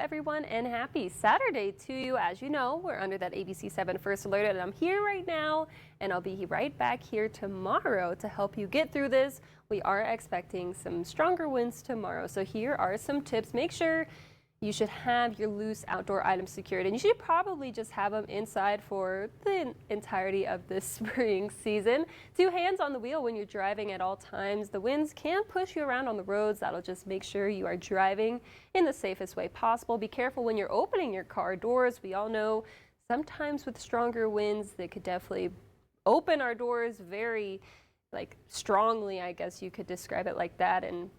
everyone, and happy Saturday to you. As you know, we're under that ABC-7 first alert, and I'm here right now, and I'll be right back here tomorrow to help you get through this. We are expecting some stronger winds tomorrow, so here are some tips. Make sure you should have your loose outdoor items secured, and you should probably just have them inside for the entirety of this spring season. 2 hands on the wheel when you're driving at all times. The winds can push you around on the roads. That'll just make sure you are driving in the safest way possible. Be careful when you're opening your car doors. We all know sometimes with stronger winds, they could definitely open our doors very strongly, I guess you could describe it like that, and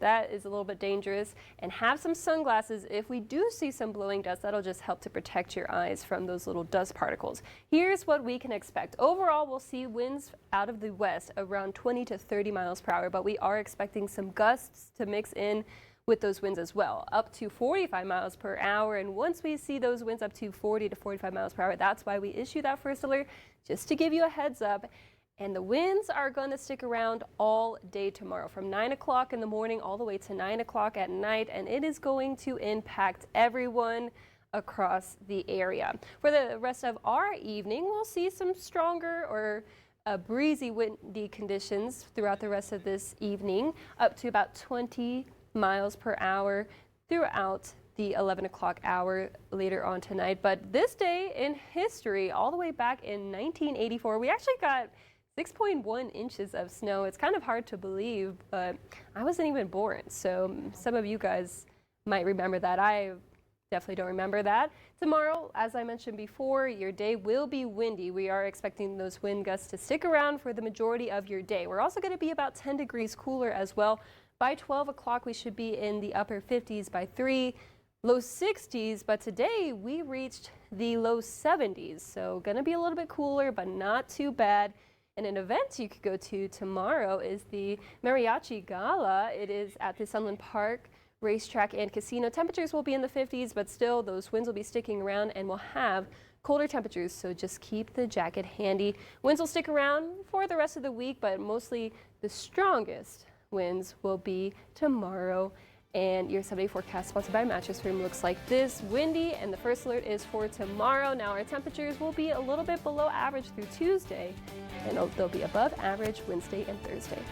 that is a little bit dangerous. And have some sunglasses. If we do see some blowing dust, that'll just help to protect your eyes from those little dust particles. Here's what we can expect. Overall, we'll see winds out of the west around 20 to 30 miles per hour, but we are expecting some gusts to mix in with those winds as well, up to 45 miles per hour. And once we see those winds up to 40 to 45 miles per hour, that's why we issue that first alert, just to give you a heads up. And the winds are going to stick around all day tomorrow, from 9 o'clock in the morning all the way to 9 o'clock at night, and it is going to impact everyone across the area. For the rest of our evening, we'll see some stronger or breezy windy conditions throughout the rest of this evening, up to about 20 miles per hour throughout the 11 o'clock hour later on tonight. But this day in history, all the way back in 1984, we actually got 6.1 inches of snow. It's kind of hard to believe, but I wasn't even born, so some of you guys might remember that. I definitely don't remember that. Tomorrow, as I mentioned before, your day will be windy. We are expecting those wind gusts to stick around for the majority of your day. We're also going to be about 10 degrees cooler as well. By 12 o'clock, we should be in the upper 50s. By 3, low 60s, but today we reached the low 70s, so going to be a little bit cooler, but not too bad. And an event you could go to tomorrow is the Mariachi Gala. It is at the Sunland Park Racetrack and Casino. Temperatures will be in the 50s, but still those winds will be sticking around and we'll have colder temperatures, so just keep the jacket handy. Winds will stick around for the rest of the week, but mostly the strongest winds will be tomorrow. And your 7-day forecast sponsored by Mattress Firm looks like this: windy, and the first alert is for tomorrow. Now our temperatures will be a little bit below average through Tuesday, and they'll be above average Wednesday and Thursday.